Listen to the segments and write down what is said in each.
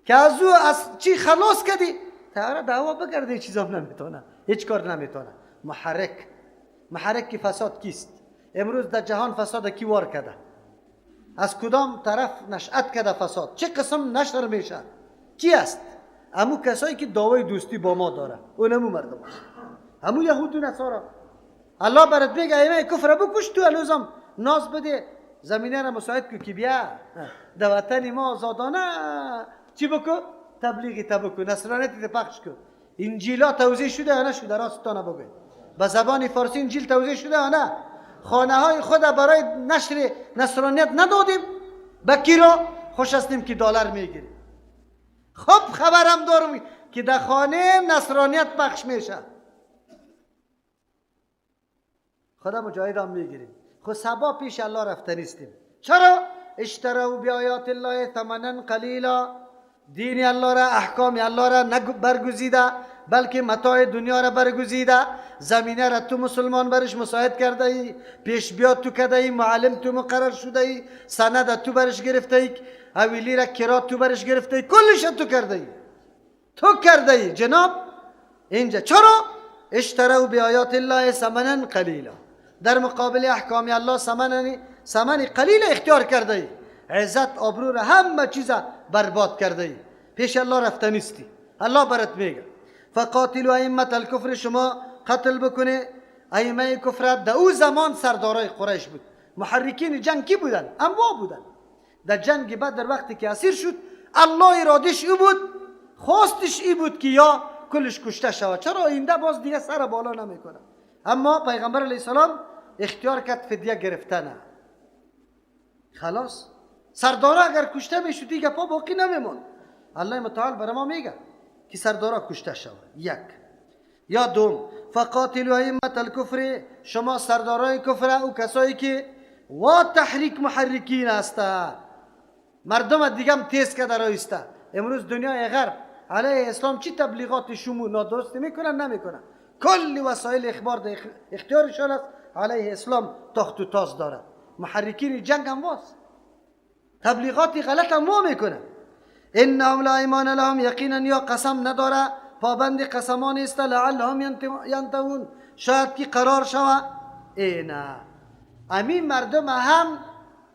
که از او از چی خلاص کردی، تیاره دعوا بگرده چیزام نمیتونه، هیچ کار نمیتونه. محرک فساد کیست؟ امروز در جهان فساد کی وار کرده؟ از کدام طرف نشأت کرده فساد؟ چه قسم نشر میشه؟ کی است؟ همو کسایی که دعوای دوستی با ما داره، اونمو مردم است، همو یهود و نصارا. الله برات بگه ایمه کفر بکش، تو الوزم ناز بده زمینه را مساعد کو که بیا در وطن ما آزادانه چی بکو؟ تبلیغی تبکو، نصرانیت پخش کو. انجیلا توزیع شده یا نشده؟ راستانه بگوید. به زبان فارسی انجیل توزیع شده یا نه؟ خانه های خود برای نشر نصرانیت ندادیم؟ به کی را؟ خوش هستیم که دلار میگیریم. خب خبرم دارم که در خانه نصرانیت پخش میشه. خدا مجاهد هم میگیریم. خود سبا پیش الله رفته نیستیم. چرا؟ اشتروا بیایات الله ثمنا قلیلا. دین الله را، احکام الله را برگزیده، بلکه متاع دنیا را برگزیده. زمینه را تو مسلمان برش مساعد کرده ای، پیش بیاد تو کرده ای، معلم تو مقرر شده ای، سند تو برش گرفته ای، حویلی را کرا تو برش گرفته ای، کلش تو کرده ای، تو کرده ای جناب. اینجا چرا؟ اشتروا بیایات الله ثمنا قلیلا، در مقابل احکام الله ثمن قلیل اختیار کرده ای. عزت آبرو را همه چیز برباد کرده ای، پیش الله رفته نیستی. الله برات میگه فقاتلوا ائمه الکفر، شما قتل بکنه ائمه کفر. در او زمان سردارای قریش بود. محرکین جنگ کی بودن؟ انواع بودن. در جنگ بدر وقتی که اسیر شد، الله ارادش او بود، خواستش ای بود که یا کلش کشته شود. چرا؟ آینده باز دیگه سر بالا نمیکنه. اما پیغمبر علیه السلام اختیار کرد فدیه گرفتنه. خلاص سردارا اگر کشته میشد دیگه پا باقی نمیمون. الله متعال برای ما میگه که سردارا کشته شود. یک. یا دوم فقاتلوا ائمه الکفر، شما سردارای کفر او کسایی که و تحریک محرکین هسته، مردم دیگه هم تیز کرده رایسته. امروز دنیای غرب علیه اسلام چی تبلیغات شومو نادرست میکنن؟ نمیکنن. کل وسایل اخبار در اختیارشان است. علیه اسلام تخت و تاز داره. محرکین جنگ هم واس، تبلیغات غلط هم وا میکنن. انهم لا ایمان لهم، یقینا یا قسم نداره، پابند قسمان است، لعلهم ینتهون، شاید که قرار شوه. اینا امین مردم هم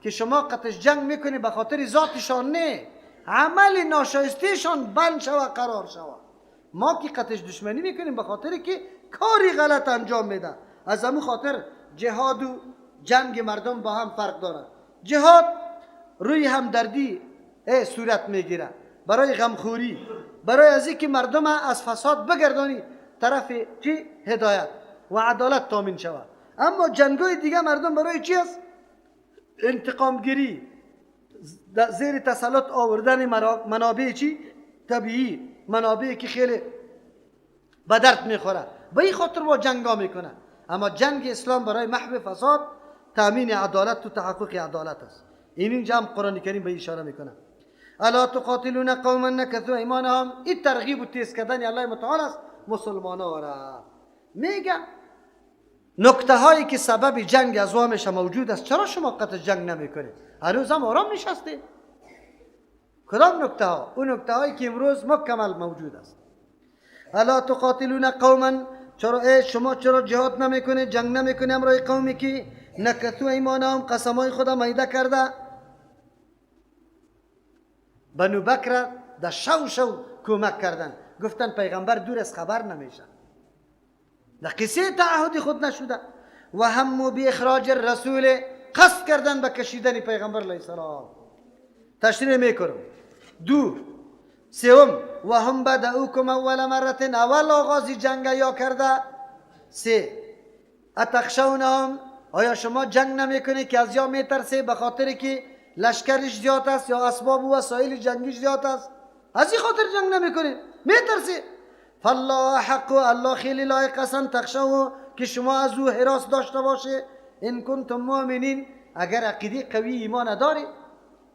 که شما قتش جنگ میکنی به خاطر ذاتشان نه، عمل ناشایستهشان بند شوه، قرار شوه. ما که قتش دشمنی میکنیم به خاطر که کاری غلط انجام میده. از همون خاطر جهاد و جنگ مردم با هم فرق داره. جهاد روی همدردی صورت میگیره، برای غمخوری، برای از اینکه مردم از فساد بگردانی طرف چی؟ هدایت و عدالت تامین شود. اما جنگای دیگه مردم برای چی است؟ انتقام گیری، زیر تسلط آوردن منابع چی؟ طبیعی، منابعی که خیلی به درد میخوره، به این خاطر با جنگا میکنه. اما جنگ اسلام برای محو فساد، تامین عدالت و تحقق عدالت است. اینجا هم قرآن کریم به اشاره میکنه. الا تقاتلون قوما نکثوا ایمانهم. این ترغیب و تیز کردن الله متعال است مسلمانا را. میگه نکته هایی که سبب جنگ از وامش موجود است، چرا شما قطع جنگ نمیکنید؟ هنوز هم آرام نشسته. کدام نکته ها؟ اون نکته هایی که امروز مکمل موجود است. الا تقاتلون قوما، شما چرا جهاد نمیکنید، جنگ نمیکنید امروی قومی که نکثوا ایمانهم، قسمای خدا میده کرده. بنو بکر در شو کمک کردن، گفتن پیغمبر دور از خبر نمیشه، در قصه تعهد خود نشده. و همو بی اخراج الرسول، قصد کردن به کشیدن پیغمبر علیه السلام. تشریح میکنم. دو. سوم و هم بدعوکم اول مرت، اول آغاز جنگ یا کرده. سه. اتخشونهم، آیا شما جنگ نمیکنید که از یا میترسه به خاطر که لشکرش زیاد است یا اسباب و وسایل جنگیش زیاد است؟ از این خاطر جنگ نمیکنید، میترسه. فالله حق، الله خیلی لایق است تخشوه که شما از او حراس داشته باشه. ان کنتم مؤمنین، اگر عقیده قوی ایمان داری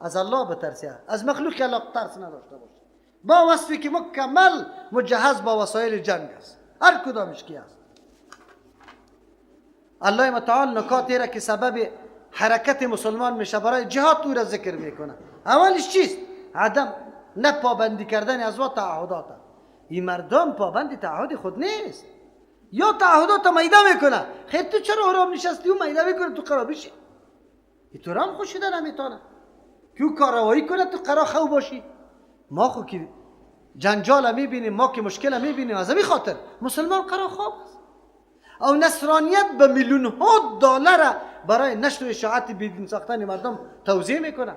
از الله بترسه، از مخلوق الله ترس نداشته باشه، با وصفی که مکمل مجهز با وسایل جنگ است، هر کدامش کی است. الله متعال نکاتی را که سبب حرکت مسلمان میشه برای جهاد او را ذکر میکنه. اولش چیست؟ عدم نه پابندی کردن از و تعهدات. این مردم پابند تعهد خود نیست، یا تعهدات میده میکنه. خیر تو چرا آرام نشستی و میده میکنه تو قرار بشی؟ این تو رام خوشیده نمیتونه که او کارروایی کنه تو قرار خو باشی. ما خو که جنجال میبینیم، ما که مشکل میبینیم، از همین خاطر مسلمان قرار خواب است. او نصرانیت به میلیون ها دلار برای نشر و اشاعت بیدین ساختن مردم توزیع میکنه.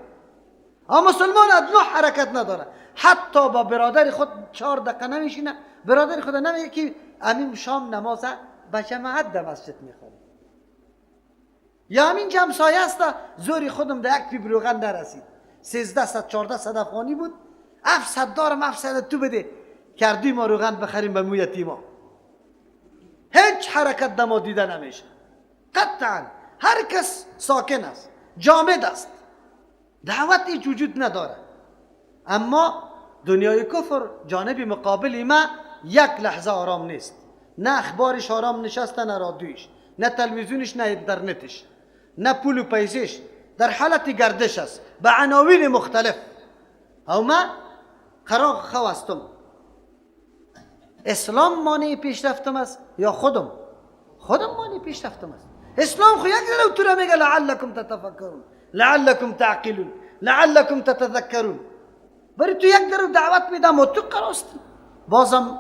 اما مسلمان ادنا حرکت نداره، حتی با برادر خود 4 دقیقه نمیشینه، برادر خود نمیگه که امین شام نماز به جماعت در مسجد میخوره، یا همین جمسایه است زوری خودم در یک پیپ روغن نرسید، 1300 1400 افغانی بود، 700 دارم 700 تو بده کردی ما روغن بخریم به مو یتیما. هیچ حرکت در ما دیده نمیشه قطعا. هر کس ساکن است، جامد است، دعوت هیچ وجود نداره. اما دنیای کفر جانب مقابل ما یک لحظه آرام نیست. نه اخبارش آرام نشسته، نه رادیوش، نه تلویزیونش، نه اینترنتش، نه پول و پیسش، در حالت گردش است به عناوین مختلف. او ما قرار خواستم اسلام مانع پیشرفتم است یا خودم مانع پیشرفتم است؟ اسلام خو یک دلو تو را میگه لعلکم تتفکرون، لعلکم تعقلون، لعلکم تتذکرون. بری تو یک درو دعوت میدم و تو قراست بازم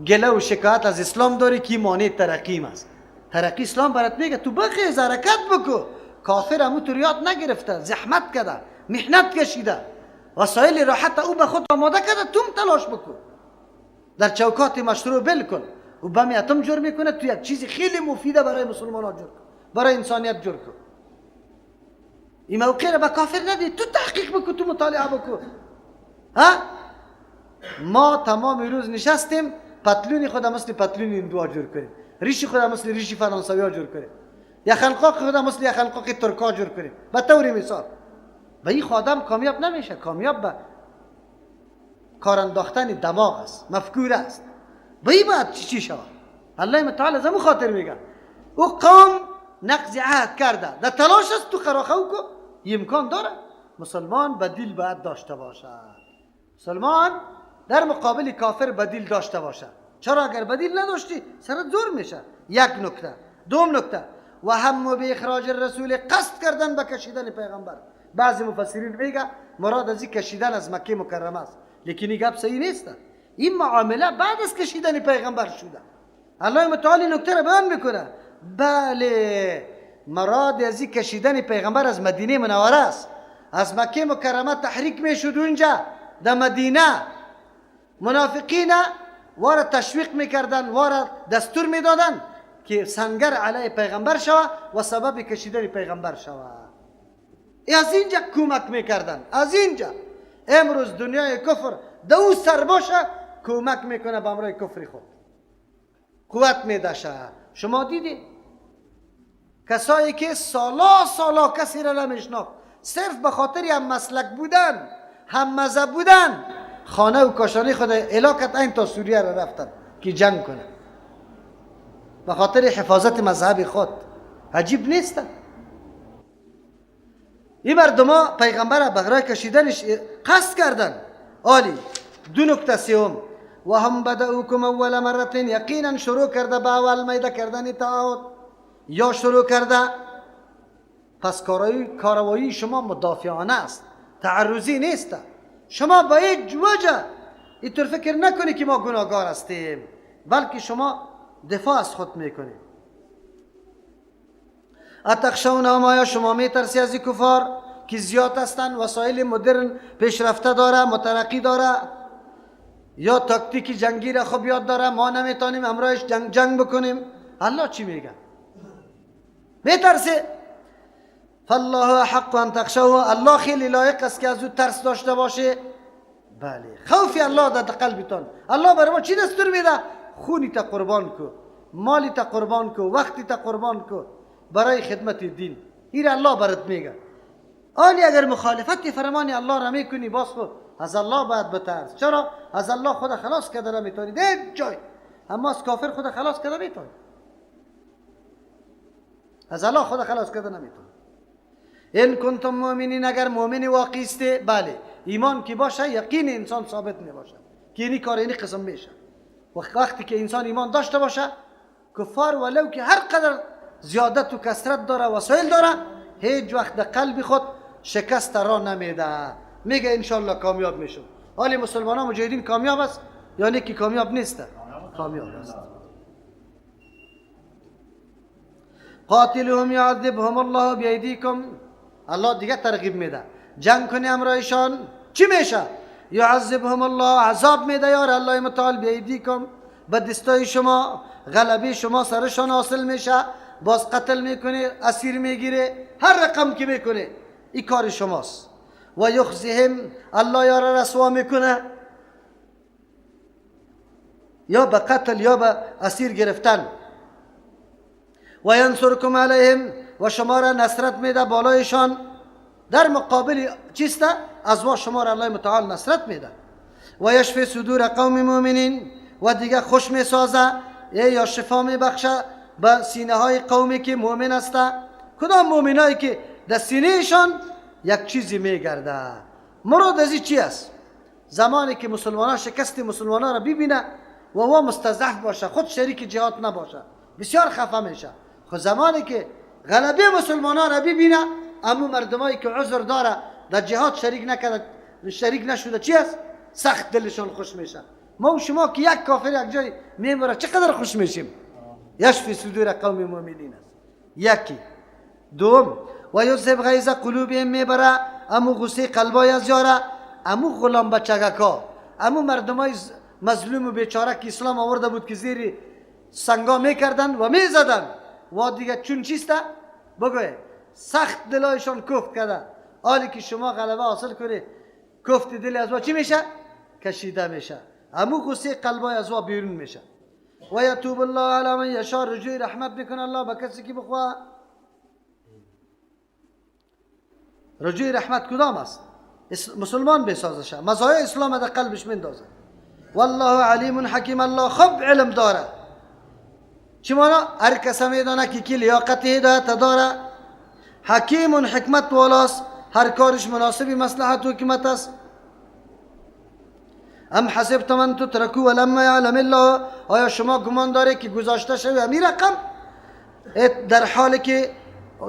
گله و شکایت از اسلام داری که مانع ترقیم است. ترقی اسلام برات میگه تو بخیز حرکت بکو. کافر همو تو یاد نگرفته، زحمت کرده، محنت کشیده، وسایل راحت او به خود آماده کرده، تو تلاش بکن در چوکات مشروع بلکن و بمی اتم جور میکنه تو یک چیز خیلی مفیده برای مسلمان ها جور کن، برای انسانیت جور کن. این موقع را به کافر ندی، تو تحقیق بکن، تو مطالعه بکن. ما تمام روز نشستیم پتلونی خود مثل پتلون هندوها جور کنیم، ریشی خود مثل ریشی فرانسوی ها جور کنیم، یا خلقاق خود مثل یا خلقاق ترکا جور کنیم. به طور مثال و این خادم کامیاب نمیشه. کامیاب به کار انداختن دماغ است، مفکور است. به این باید چی شود؟ الله متعال از همون خاطر میگه او قوم نقض عهد کرده، در تلاش است تو خراخو کو. امکان داره مسلمان بدیل باید داشته باشه. مسلمان در مقابل کافر بدیل داشته باشه. چرا اگر بدیل نداشتی سرت زور میشه. یک نکته. دوم نکته، و هم به اخراج الرسول، قصد کردن به کشیدن پیغمبر. بعضی مفسرین میگه مراد از این کشیدن از مکه مکرمه است، لیکن این گپ صحیح نیست. این معامله بعد از کشیدن پیغمبر شده. الله متعال نکته را بیان میکنه. بله مراد از این کشیدن پیغمبر از مدینه منوره است. از مکه مکرمه تحریک میشد اونجا در مدینه، منافقین وارا تشویق میکردن، وارا دستور میدادن که سنگر علیه پیغمبر شوه و سبب کشیدن پیغمبر شوه. از اینجا کمک میکردن. از اینجا امروز دنیای کفر دو سر باشه کمک میکنه به امرای کفری خود، قوت میدشه. شما دیدی کسایی که سالا کسی را نمیشناخت، صرف به خاطر هم مسلک بودن، هم مذهب بودن، خانه و کاشانه خود الاکت این تا سوریه را رفتن که جنگ کنه به خاطر حفاظت مذهب خود. عجیب نیست؟ این مردم پیغمبر بغرای کشیدنش قصد کردن. عالی. دو نکته سوم، و هم بدأوکم اول مرة، یقینا شروع کرده به اول میده کردن تعهد، یا شروع کرده. پس کاروایی شما مدافعانه است، تعرضی نیست. شما با هیچ وجه اینطور فکر نکنی که ما گناهگار هستیم، بلکه شما دفاع از خود میکنید. اتخشونهم، آیا شما میترسی از این کفار که زیاد هستن، وسایل مدرن پیشرفته داره، مترقی داره، یا تاکتیک جنگی را خوب یاد داره، ما نمیتونیم امرایش جنگ بکنیم؟ الله چی میگه؟ میترسی؟ فالله حق ان تخشوه، الله خیلی لایق است که از او ترس داشته باشه. بله، خوف الله در قلبتان. الله برای ما چی دستور میده؟ خونی تا قربان کو، مالی تا قربان کو، وقتی تا قربان کو برای خدمت دین. این الله برات میگه. آلی اگر مخالفت فرمان الله را میکنی باز خود از الله باید بترس. چرا؟ از الله خود خلاص کرده نمیتونی هیچ جای، اما از کافر خود خلاص کرده میتونی. از الله خود خلاص کرده نمیتونی. این کنتم مؤمنین، اگر مؤمن واقعی است، بله ایمان که باشه یقین انسان ثابت می باشه که اینی کار اینی قسم میشه. وقتی که انسان ایمان داشته باشه، کفار ولو که هر قدر زیادت و کثرت داره وسایل داره، هیچ وقت در قلب خود شکست را نمیده، میگه انشالله کامیاب میشم. حالی مسلمان ها مجاهدین کامیاب است یا نه که کامیاب نیست؟ کامیاب است. قاتلهم یعذبهم الله بیایدیکم، الله دیگه ترغیب میده جنگ کنی امرایشان، چی میشه؟ یعذبهم الله، عذاب میده یار الله متعال بیایدیکم، به دستای شما غلبه شما سرشان حاصل میشه، باز قتل میکنه، اسیر میگیره، هر رقم که میکنه این کار شماست. و یخزهم، الله یار رسوا میکنه، یا به قتل یا به اسیر گرفتن. و ینصرکم علیهم، و شما را نصرت میده بالایشان، در مقابل چیسته؟ از شما را الله متعال نصرت میده. و یشفی صدور قوم مؤمنین، و دیگه خوش میسازه یا شفا میبخشه به سینه های قومی که مؤمن است. کدام مؤمنایی که در سینهشان یک چیزی میگرده. مراد از این چی است؟ زمانی که مسلمانان شکست مسلمانان را ببینه و او مستضعف باشه، خود شریک جهاد نباشه، بسیار خفه میشه. خود زمانی که غلبه مسلمانان را ببینه، اما مردمایی که عذر داره در جهاد شریک نشده چی است؟ سخت دلشان خوش میشه. ما و شما که یک کافر یک جای میمونه چقدر خوش میشیم. یشفی صدور قوم مؤمنین است. یکی. دوم، و یذهب غیظ قلوبهم، میبره امو غصه قلبای از یاره، امو غلام بچگکا، امو مردمای مظلوم و بیچاره که اسلام آورده بود که زیر سنگا میکردن و میزدن و دیگه چون چیسته بگوی سخت دلایشان کوفت کرده. حالی که شما غلبه حاصل کنی، کوفت دل از چی میشه؟ کشیده میشه، امو غصه قلبای از بیرون میشه. و یتوب الله علی من یشاء، رجوع رحمت میکنه الله به کسی که بخواه. رجوع رحمت کدام است؟ مسلمان بسازش، مزایای اسلام در قلبش مندازه. والله علیم حکیم، الله خوب علم داره. چی مانا؟ هر کس میدانه که کی لیاقت هدایت داره. حکیم حکمت والاست، هر کارش مناسب مصلحت و حکمت است. ام حسبتم ان تترکوا ولما یعلم الله، آیا شما گمان داره که گذاشته شوی همین رقم در حالی که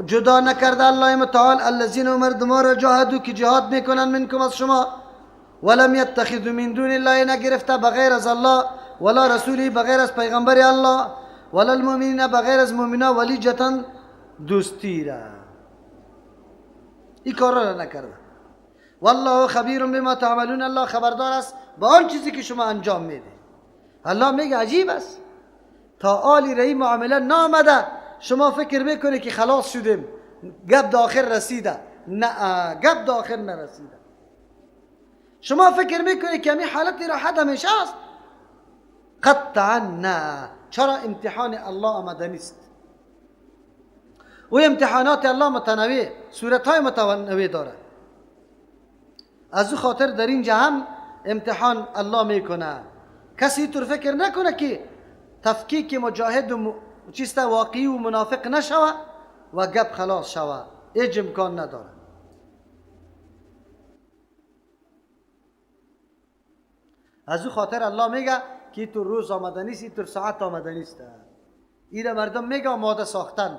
جدا نکرده الله متعال الذین مردمان را جاهدوا که جهاد میکنن منکم از شما، ولم یتخذوا من دون الله، نگرفته بغیر از الله، ولا رسولی بغیر از پیغمبر الله، ولا المؤمنین بغیر از مؤمنان ولیجة دوستی را، این کار را نکرده. والله خبیر بما تعملون، الله خبردار است با آن چیزی که شما انجام میده. الله میگه عجیب است، تا آلی رئی معامله نامده شما فکر میکنه که خلاص شدیم، گپ داخل رسیده. نه، گپ داخل نرسیده. شما فکر میکنه که همین حالت راحت همیشه است؟ قطعا نه. چرا؟ امتحان الله آمده نیست و امتحانات الله متنوع، صورتهای متنوع داره. از او خاطر در اینجا هم امتحان الله میکنه. کسی طور فکر نکنه که تفکیک مجاهد و چیست واقعی و منافق نشوه و گپ خلاص شوه، هیچ امکان نداره. از او خاطر الله میگه که تو روز آمده نیست، تو ساعت آمده نیست. این مردم میگه آماده ساختن،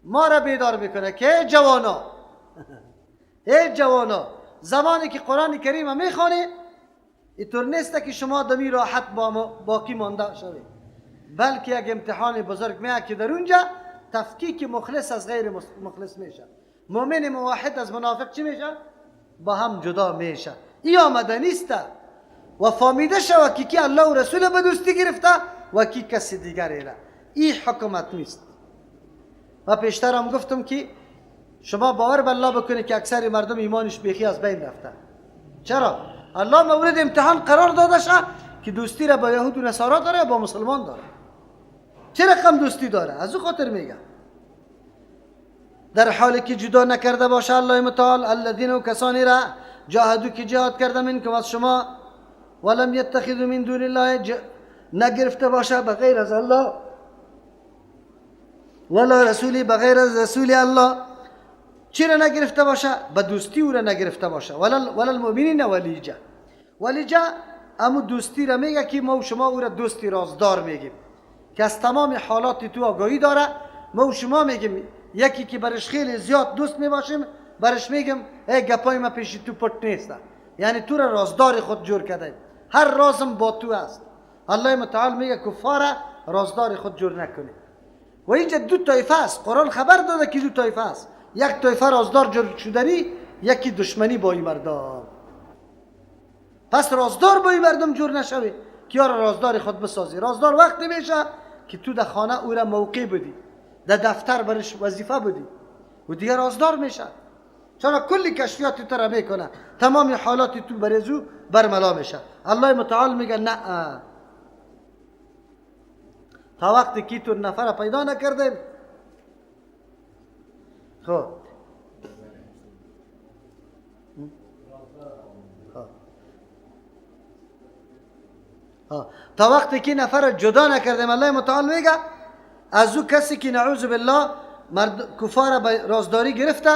ما را بیدار میکنه که جوانا ای جوانا، زمانی که قرآن کریم میخوانی اینطور نیست که شما دمی راحت باقی مانده شوید، بلکه یک امتحان بزرگ میاد که در اونجا تفکیک مخلص از غیر مخلص میشه، مؤمن موحد از منافق چی میشه؟ با هم جدا میشه. این آمده نیست و فهمیده شود که کی الله و رسول به دوستی گرفته و کی کسی دیگری را. این حکومت نیست. و پیشتر هم گفتم که شما باور به الله بکنید که اکثر مردم ایمانش بیخی از بین رفته. چرا؟ الله مورد امتحان قرار داده شه که دوستی را با یهود و نصارا داره با مسلمان داره. چه رقم دوستی داره؟ از او خاطر میگه در حالی که جدا نکرده باشه الله متعال الذین و کسانی را جاهدوا که جهاد کرده منکم از شما، ولم یتخذوا من دون الله نگرفته باشه بغیر از الله، ولا رسولی بغیر از رسول الله، چی را نگرفته باشه؟ به دوستی او را نگرفته باشه. ولل المؤمنین ولیجه. ولیجه امو دوستی را میگه که ما و شما او را دوستی رازدار میگیم که از تمام حالات تو آگاهی داره. ما و شما میگیم یکی که برش خیلی زیاد دوست میباشیم برش میگم ای گپای ما پیش تو پت نیست، یعنی تو را رازدار خود جور کرده، هر رازم با تو است. الله متعال میگه کفار رازدار خود جور نکنید. و اینجا دو طایفه است، قرآن خبر داده که دو طایفه است، یک طایفه رازدار جور شدنی، یکی دشمنی با این مردم. پس رازدار با این مردم جور نشوی که یار رازدار خود بسازی. رازدار وقتی میشه که تو در خانه او را موقع بدی، در دفتر برش وظیفه بدی و دیگر رازدار میشه. چرا کلی کشفیات تو را میکنه، تمام حالات تو برزو برملا میشه. الله متعال میگه نه، تا وقتی که تو نفر پیدا نکردیم. خب تا وقتی که نفر جدا نکردیم، الله متعال میگه از او کسی که نعوذ بالله کفار رازداری گرفته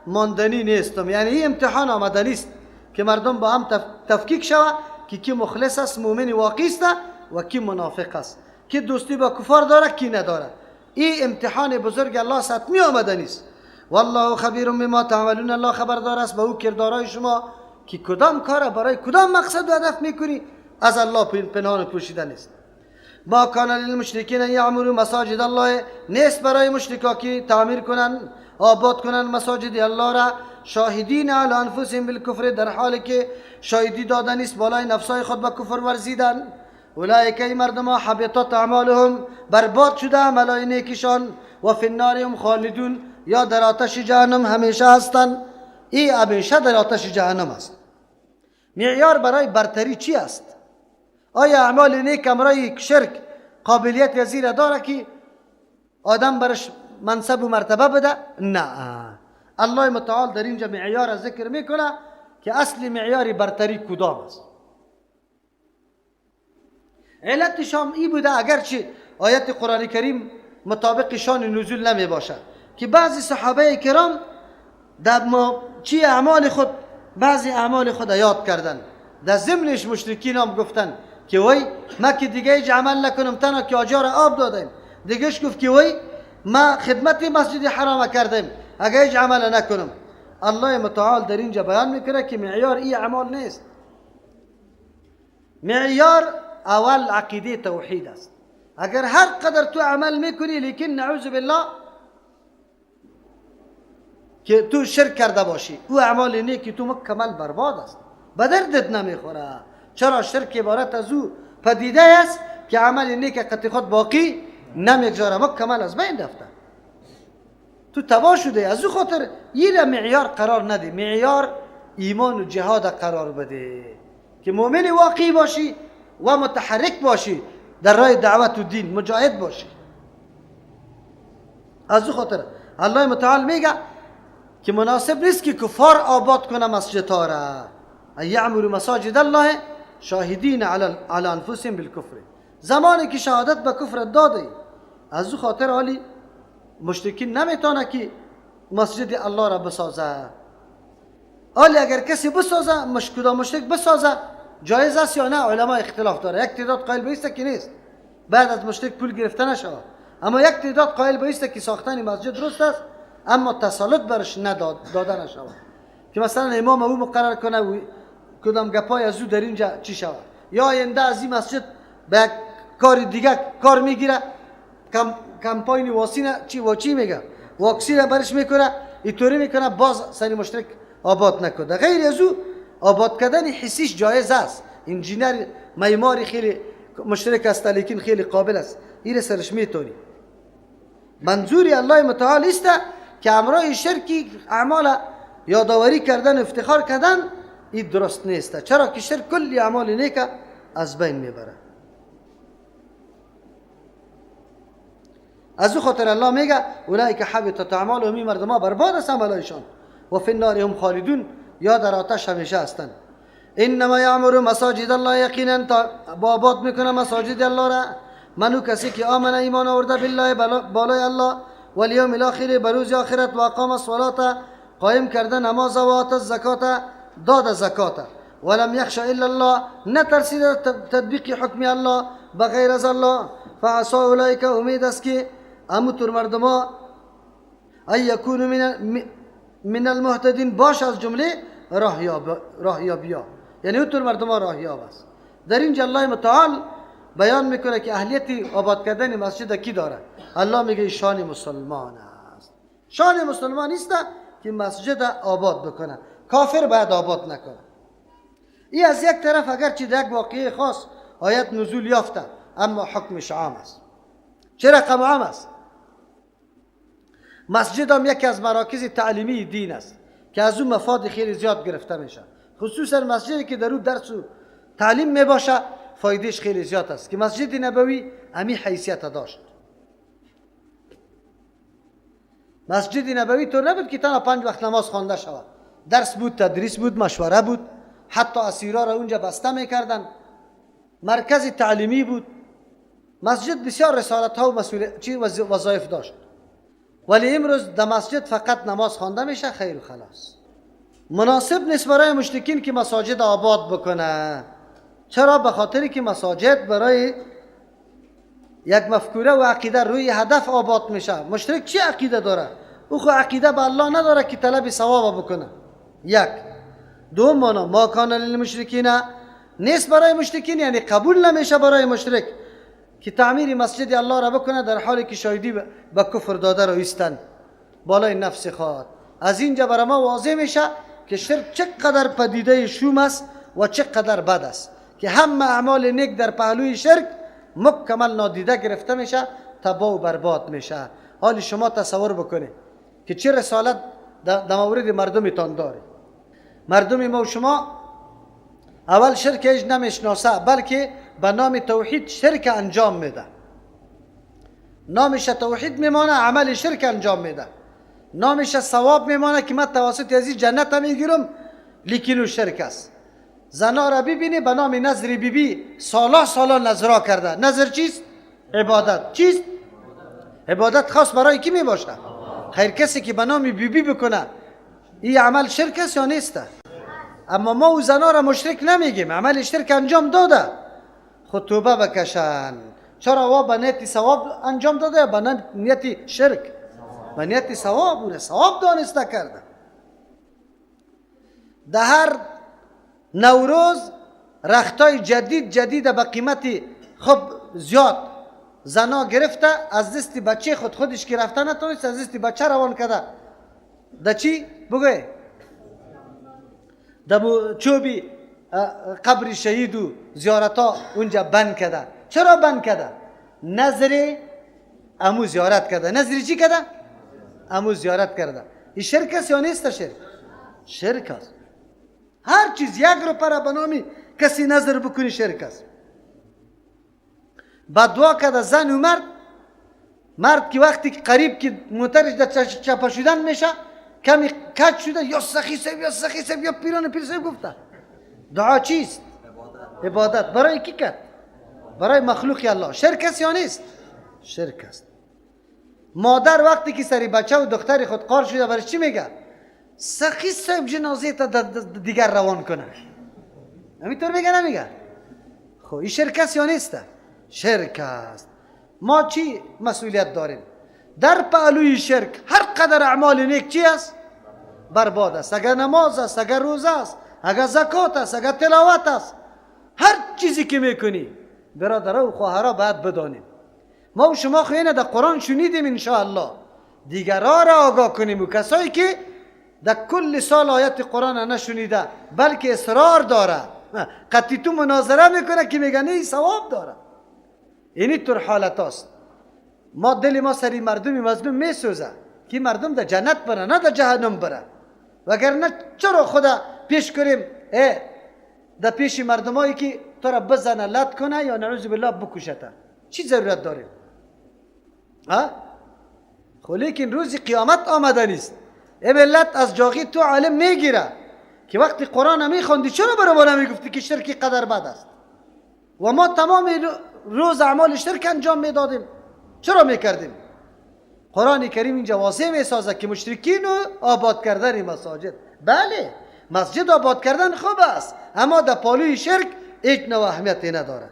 ماندنی نیستم. یعنی این امتحان آمده نیست که مردم با هم تفکیک شوه که کی مخلص است، مؤمن واقعی است و کی منافق است، کی دوستی با کفار داره کی نداره. این امتحان بزرگ الله سطمی آمده نیست. والله خبیر بما تعملون. الله خبردار است به او کردارای شما که کدام کار برای کدام مقصد و هدف میکنی از الله پنهان و پوشیده نیست. ما کان للمشرکین ان یعمروا مساجد الله. نیست برای مشرکا که تعمیر کنن، آباد کنن مساجد الله را، شاهدین علی انفسهم بالکفر، در حالی که شاهدی دادن است بالای نفسای خود به کفر ورزیدن. اولئک ای مردم حبطت اعمالهم، برباد شده عملای نیکشان، و فی النار هم خالدون، یا در آتش جهنم همیشه هستند. این همیشه در آتش جهنم است. معیار برای برتری چی است؟ آیا اعمال نیک امرای شرک قابلیت یزیر داره که آدم برش منصب و مرتبه بده؟ نه. الله متعال در اینجا معیار ذکر میکنه که اصل معیار برتری کدام است. علتش هم این بوده، اگرچه آیت قرآن کریم مطابق شان نزول نمی باشد، که بعضی صحابه کرام در چی اعمال خود بعضی اعمال خود یاد کردن، در ضمنش مشرکین هم گفتن که وای ما که دیگه هیچ عمل نکنم تنها که آجار آب دادیم. دیگهش گفت که وای ما خدمت مسجد حرام کردیم اگه هیچ عمل نکنم. الله متعال در اینجا بیان میکنه که معیار این اعمال نیست. معیار اول عقیده توحید است. اگر هر قدر تو عمل میکنی لیکن نعوذ بالله که تو شرک کرده باشی، او اعمال نیکی تو مکمل برباد است، به دردت نمیخوره. چرا؟ شرک عبارت از او پدیده است که عمل نیک قطع خود باقی نمیگذاره، مکمل از بین رفته، تو تباه شده. از او خاطر این معیار قرار نده، معیار ایمان و جهاد قرار بده که مؤمن واقعی باشی و متحرک باشی در راه دعوت و دین، مجاهد باشی. از او خاطر الله متعال میگه که مناسب نیست که کفار آباد کنه مسجد ها را. یعمروا مساجد الله شاهدین علی انفسهم بالکفر. زمانی که شهادت به کفر داده، از او خاطر حالی مشرکین نمیتونه که مسجد الله را بسازه. حالی اگر کسی بسازه، کدام مشرک بسازه، جایز است یا نه؟ علما اختلاف داره. یک تعداد قائل به است که نیست، بعد از مشرک پول گرفته نشود. اما یک تعداد قائل به است که ساختن مسجد درست است، اما تسلط برش داده نشود، که مثلا امام او مقرر کنه و کدام گپای از او در اینجا چی شود، یا آینده از این مسجد به کار دیگه کار میگیره، کمپاین چی میگه، واکسین برش میکنه، اینطوری میکنه باز سری مشترک آباد نکنه. غیر از او آباد کردن حسیش جایز است. انجینر معماری خیلی مشترک است لیکن خیلی قابل است، این سرش میتونی. منظوری الله متعال است که امرای شرکی اعمال یادآوری کردن، افتخار کردن، این درست نیست. چرا؟ که شرک کلی اعمال نیک از بین میبره. از او خاطر الله میگه اولئک حبطت اعمالهم، این مردم ها برباد است عملایشان، و فی النار هم خالدون، یا در آتش همیشه هستند. انما یعمر مساجد الله، یقینا آباد میکنه مساجد الله را، منو کسی که آمن ایمان آورده بالله، بالای الله، و الیوم الاخر، بروز آخرت، و اقام الصلاه، قایم کرده نماز و آت زکات، داد زکات. ولم یخشى الا الله، نترسید تطبیق حکم الله بغیر از الله. فعسى اولئک، امید است که اموتور مردما ای یکونوا من المهتدین، باش از جمله راهیابیا، یعنی اوتور مردما راهیاب است. در اینجا الله متعال بیان میکنه که اهلیت آباد کردن مسجد کی داره. الله میگه شان مسلمان است. شان مسلمان است که مسجد آباد بکنه، کافر باید آباد نکنه. این از یک طرف اگرچه در یک واقعه خاص آیت نزول یافته، اما حکمش عام است. چه رقم عام است؟ مسجد هم یکی از مراکز تعلیمی دین است که از اون مفاد خیلی زیاد گرفته میشه. خصوصا مسجدی که در اون درس و تعلیم میباشه فایدهش خیلی زیاد است، که مسجد نبوی امی حیثیت داشت. مسجد نبوی تو نبود که تنها 5 وقت نماز خوانده شود، درس بود، تدریس بود، مشوره بود، حتی اسیرا را اونجا بسته میکردن، مرکز تعلیمی بود. مسجد بسیار رسالت ها و وظایف داشت، ولی امروز در مسجد فقط نماز خوانده میشه، خیر و خلاص. مناسب نیست برای مشرکین که مساجد آباد بکنه. چرا؟ به خاطری که مساجد برای یک مفکوره و عقیده روی هدف آباد میشه. مشرک چی عقیده داره؟ او خو عقیده به الله نداره که طلب ثواب بکنه. یک. دوم مانا ما کان للمشرکین، نیست برای مشرکین، یعنی قبول نمیشه برای مشرک که تعمیر مسجد الله را بکنه در حالی که شاهدی به کفر داده رو ایستن بالای نفس خواهد. از اینجا برای ما واضح میشه که شرک چقدر پدیده شوم است و چقدر بد است، که همه اعمال نیک در پهلوی شرک مکمل نادیده گرفته میشه، تباه و برباد میشه. حالی شما تصور بکنید که چه رسالت در مورد مردمتان داره. مردم ما و شما اول شرکش نمیشناسه، بلکه به نام توحید شرک انجام میده. نامش توحید میمانه، عمل شرک انجام میده. نامش ثواب میمانه که من توسط ازی جنت میگیرم، لیکن او شرک است. زنا را ببینی به نام نظر بیبی سالا نظرا کرده. نظر چیست؟ عبادت. چیست؟ عبادت خاص برای کی میباشه؟ خیر کسی که به نام بیبی بکنه این عمل شرک است یا نیست؟ اما ما و زنا را مشرک نمیگیم، عمل شرک انجام داده، خود توبه بکشن. چرا؟ وا به نیت ثواب انجام داده یا به نیت شرک؟ به نیت ثواب بوده، ثواب دانسته کرده. در هر نوروز رختای جدید به قیمت خب زیاد زنا گرفته، از دست بچه خودش که رفته نتونست، از دست بچه روان کرده. در چی؟ بگوی در چوبی قبر شهید و زیارتا اونجا بند کرده. چرا بند کرده؟ نظر امو زیارت کرده. نظر چی کرده؟ امو زیارت کرده. این شرک است یا نیست شرک؟ شرک است. هر چیز یک رو پر بنامی کسی نظر بکنی شرک است. بدوا کرده زن و مرد که وقتی قریب که موترش در چپا شدن میشه کمی کج شده، یا سخی سب یا پیران پیر سب گفته. دعا چیست؟ عبادت. برای کی کرد؟ برای مخلوق الله. شرک است یا نیست؟ شرک است. مادر وقتی که سری بچه و دختری خود قار شده برای چی میگه؟ سخی سب جنازه تا دیگر روان کنه. همینطور میگه نمیگه؟ خب این شرک است یا نیست؟ شرک است. ما چی مسئولیت داریم؟ در پهلوی شرک هر قدر اعمال نیک چی است؟ برباد است. اگر نماز است، اگر روزه است، اگر زکات است، اگر تلاوت است، هر چیزی که میکنی برادرها و خواهرها باید بدانیم. ما و شما خیلی در قرآن شنیدیم انشاءالله، دیگرها را آگاه کنیم. و کسایی که در کل سال آیت قرآن نشنیده بلکه اصرار داره، قطعی تو مناظره میکنه که میگه نه ثواب داره، اینی طور حالت است. ما دل ما سری مردمی مظلوم میسوزه که مردم در جنت بره نه در جهنم بره. وگرنه چرا خدا پیش کنیم در پیش مردمایی که تو را بزنه لط کنه یا نعوذ بالله بکشته؟ چی ضرورت داریم؟ خب لیکن روز قیامت آمده نیست. ملت از جاغی تو علم میگیره که وقتی قرآن میخوندی چرا برای ما نمیگفتی که شرکی قدر بد است؟ و ما تمام روز اعمال شرک انجام میدادیم. چرا میکردیم؟ قرآن کریم اینجا واضح میسازه که مشرکین و آباد کردن مساجد. بله مسجد آباد کردن خوب است، اما در پالوی شرک هیچ نوع اهمیتی نداره.